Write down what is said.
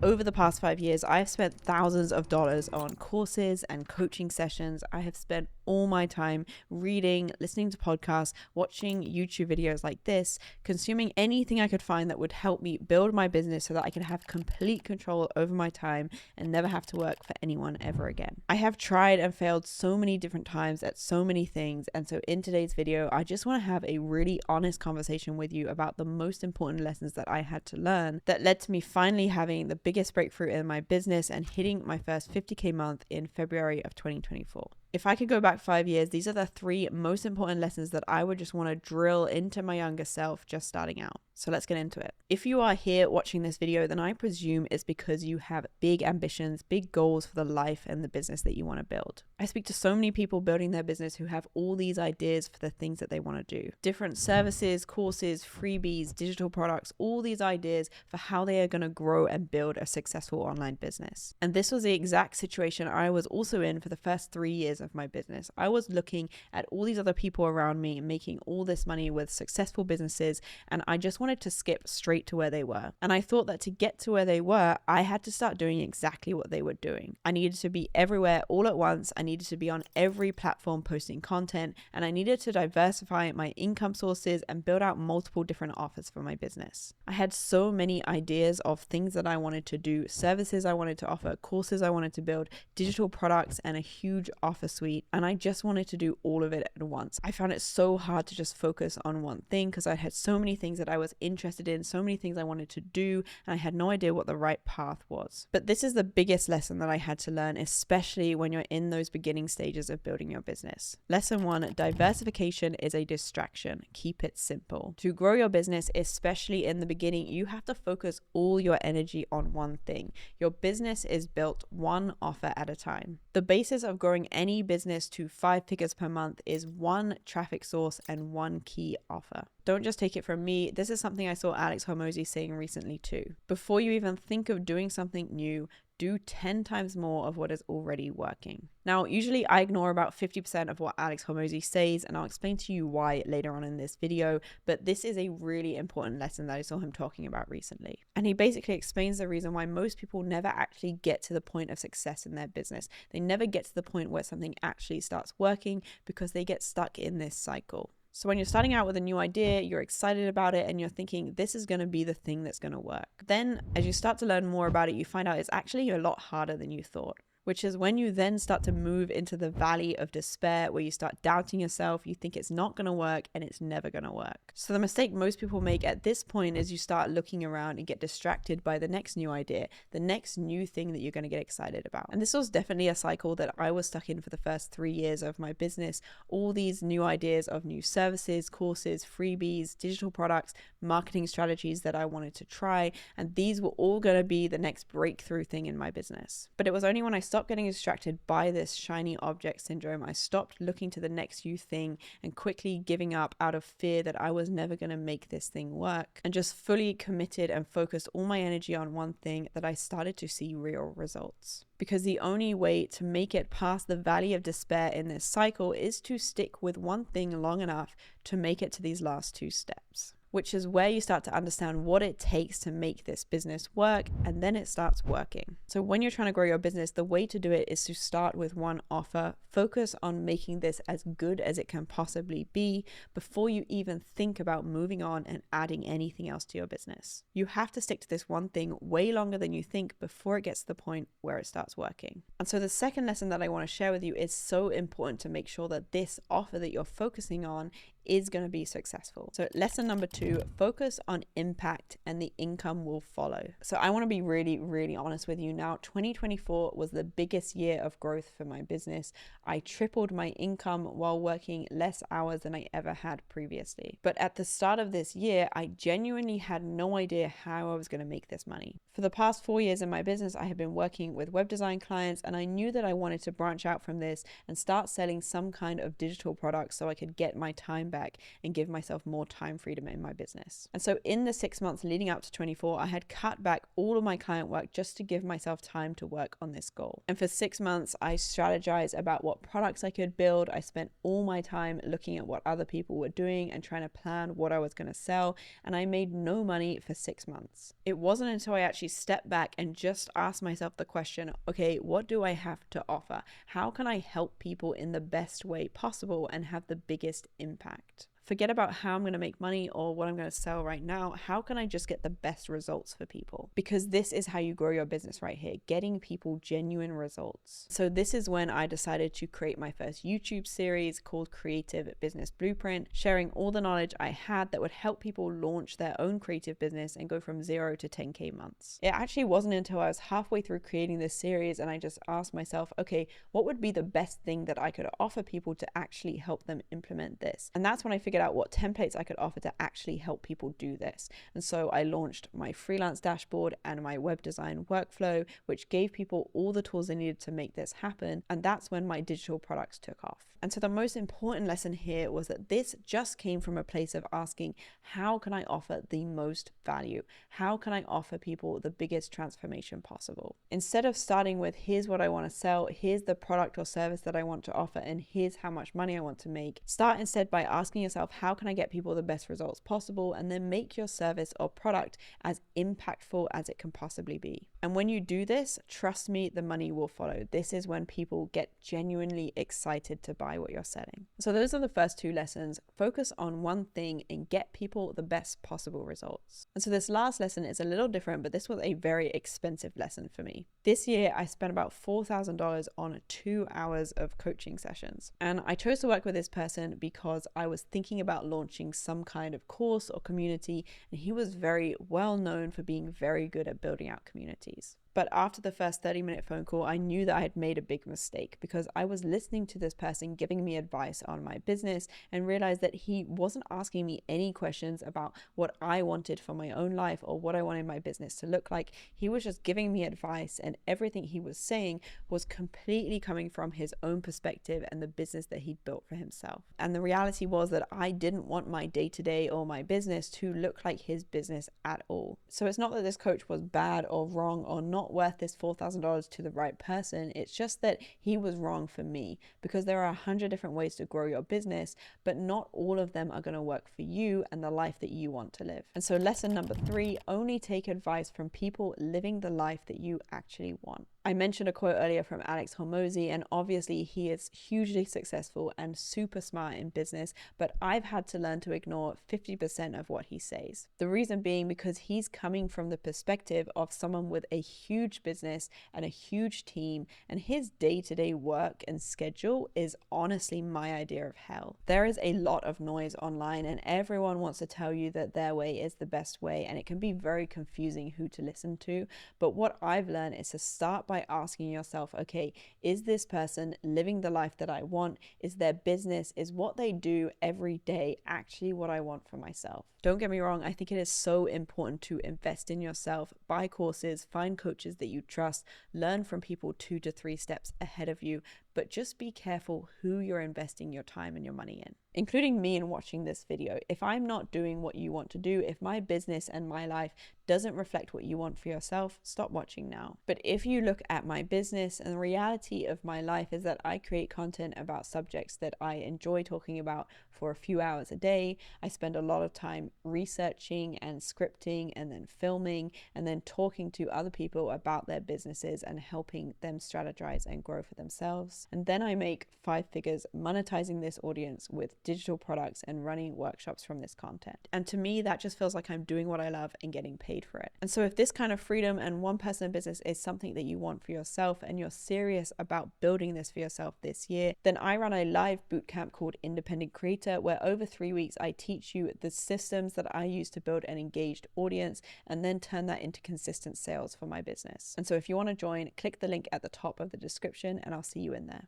Over the past 5 years, I've spent thousands of dollars on courses and coaching sessions. I have spent all my time reading, listening to podcasts, watching YouTube videos like this, consuming anything I could find that would help me build my business so that I could have complete control over my time and never have to work for anyone ever again. I have tried and failed so many different times at so many things, and so in today's video, I just want to have a really honest conversation with you about the most important lessons that I had to learn that led to me finally having the biggest breakthrough in my business and hitting my first 50K month in February of 2024. If I could go back 5 years, these are the 3 most important lessons that I would just want to drill into my younger self just starting out. So let's get into it. If you are here watching this video, then I presume it's because you have big ambitions, big goals for the life and the business that you want to build. I speak to so many people building their business who have all these ideas for the things that they want to do. Different services, courses, freebies, digital products, all these ideas for how they are going to grow and build a successful online business. And this was the exact situation I was also in for the first 3 years of my business. I was looking at all these other people around me making all this money with successful businesses, and I just wanted to skip straight to where they were. And I thought that to get to where they were, I had to start doing exactly what they were doing. I needed to be everywhere all at once. I needed to be on every platform posting content, and I needed to diversify my income sources and build out multiple different offers for my business. I had so many ideas of things that I wanted to do, services I wanted to offer, courses I wanted to build, digital products, and a huge offer suite, and I just wanted to do all of it at once. I found it so hard to just focus on one thing because I had so many things that I was interested in, so many things I wanted to do, and I had no idea what the right path was. But this is the biggest lesson that I had to learn, especially when you're in those beginning stages of building your business. Lesson 1, diversification is a distraction. Keep it simple. To grow your business, especially in the beginning, you have to focus all your energy on one thing. Your business is built one offer at a time. The basis of growing any business to 5 figures per month is one traffic source and one key offer. Don't just take it from me. This is something I saw Alex Hormozi saying recently too. Before you even think of doing something new, do 10 times more of what is already working. Now, usually I ignore about 50% of what Alex Hormozi says, and I'll explain to you why later on in this video, but this is a really important lesson that I saw him talking about recently. And he basically explains the reason why most people never actually get to the point of success in their business. They never get to the point where something actually starts working because they get stuck in this cycle. So when you're starting out with a new idea, you're excited about it and you're thinking this is going to be the thing that's going to work. Then as you start to learn more about it, you find out it's actually a lot harder than you thought, which is when you then start to move into the valley of despair where you start doubting yourself, you think it's not going to work and it's never going to work. So the mistake most people make at this point is you start looking around and get distracted by the next new idea, the next new thing that you're going to get excited about. And this was definitely a cycle that I was stuck in for the first 3 years of my business. All these new ideas of new services, courses, freebies, digital products, marketing strategies that I wanted to try, and these were all going to be the next breakthrough thing in my business. But it was only when I stopped getting distracted by this shiny object syndrome, I stopped looking to the next new thing and quickly giving up out of fear that I was never going to make this thing work, and just fully committed and focused all my energy on one thing, that I started to see real results. Because the only way to make it past the valley of despair in this cycle is to stick with one thing long enough to make it to these last 2 steps. Which is where you start to understand what it takes to make this business work, and then it starts working. So when you're trying to grow your business, the way to do it is to start with one offer, focus on making this as good as it can possibly be before you even think about moving on and adding anything else to your business. You have to stick to this one thing way longer than you think before it gets to the point where it starts working. And so the second lesson that I want to share with you is so important to make sure that this offer that you're focusing on is going to be successful. So lesson number 2, focus on impact and the income will follow. So I want to be really, really honest with you now. 2024 was the biggest year of growth for my business. I tripled my income while working less hours than I ever had previously. But at the start of this year, I genuinely had no idea how I was going to make this money. For the past 4 years in my business, I have been working with web design clients, and I knew that I wanted to branch out from this and start selling some kind of digital product so I could get my time back and give myself more time freedom in my business. And so in the 6 months leading up to 24, I had cut back all of my client work just to give myself time to work on this goal. And for 6 months, I strategized about what products I could build. I spent all my time looking at what other people were doing and trying to plan what I was going to sell. And I made no money for 6 months. It wasn't until I actually stepped back and just asked myself the question, okay, what do I have to offer? How can I help people in the best way possible and have the biggest impact? Forget about how I'm going to make money or what I'm going to sell right now. How can I just get the best results for people? Because this is how you grow your business right here, getting people genuine results. So this is when I decided to create my first YouTube series called Creative Business Blueprint, sharing all the knowledge I had that would help people launch their own creative business and go from 0 to 10K months. It actually wasn't until I was halfway through creating this series and I just asked myself, okay, what would be the best thing that I could offer people to actually help them implement this? And that's when I figured out what templates I could offer to actually help people do this. And so I launched my freelance dashboard and my web design workflow, which gave people all the tools they needed to make this happen. And that's when my digital products took off. And so the most important lesson here was that this just came from a place of asking, how can I offer the most value? How can I offer people the biggest transformation possible? Instead of starting with, here's what I want to sell, here's the product or service that I want to offer, and here's how much money I want to make, start instead by asking yourself, how can I get people the best results possible? And then make your service or product as impactful as it can possibly be. And when you do this, trust me, the money will follow. This is when people get genuinely excited to buy what you're selling. So those are the first two lessons. Focus on one thing and get people the best possible results. And so this last lesson is a little different, but this was a very expensive lesson for me. This year, I spent about $4,000 on 2 hours of coaching sessions. And I chose to work with this person because I was thinking about launching some kind of course or community, and he was very well known for being very good at building out communities. But after the first 30-minute phone call, I knew that I had made a big mistake because I was listening to this person giving me advice on my business and realized that he wasn't asking me any questions about what I wanted for my own life or what I wanted my business to look like. He was just giving me advice, and everything he was saying was completely coming from his own perspective and the business that he'd built for himself. And the reality was that I didn't want my day-to-day or my business to look like his business at all. So it's not that this coach was bad or wrong or not worth this $4,000 to the right person. It's just that he was wrong for me, because there are 100 different ways to grow your business, but not all of them are going to work for you and the life that you want to live. And so lesson number 3, only take advice from people living the life that you actually want. I mentioned a quote earlier from Alex Hormozi, and obviously he is hugely successful and super smart in business, but I've had to learn to ignore 50% of what he says. The reason being because he's coming from the perspective of someone with a huge business and a huge team, and his day-to-day work and schedule is honestly my idea of hell. There is a lot of noise online, and everyone wants to tell you that their way is the best way, and it can be very confusing who to listen to. But what I've learned is to start by asking yourself, okay, is this person living the life that I want? Is their business, is what they do every day actually what I want for myself? Don't get me wrong, I think it is so important to invest in yourself, buy courses, find coaches that you trust, learn from people 2 to 3 steps ahead of you, but just be careful who you're investing your time and your money in, including me in watching this video. If I'm not doing what you want to do, if my business and my life doesn't reflect what you want for yourself, stop watching now. But if you look at my business, and the reality of my life is that I create content about subjects that I enjoy talking about for a few hours a day. I spend a lot of time researching and scripting and then filming and then talking to other people about their businesses and helping them strategize and grow for themselves. And then I make 5 figures monetizing this audience with digital products and running workshops from this content. And to me, that just feels like I'm doing what I love and getting paid for it. And so if this kind of freedom and one-person business is something that you want for yourself and you're serious about building this for yourself this year, then I run a live bootcamp called Independent Creator, where over 3 weeks I teach you the systems that I use to build an engaged audience and then turn that into consistent sales for my business. And so if you want to join, click the link at the top of the description and I'll see you in there.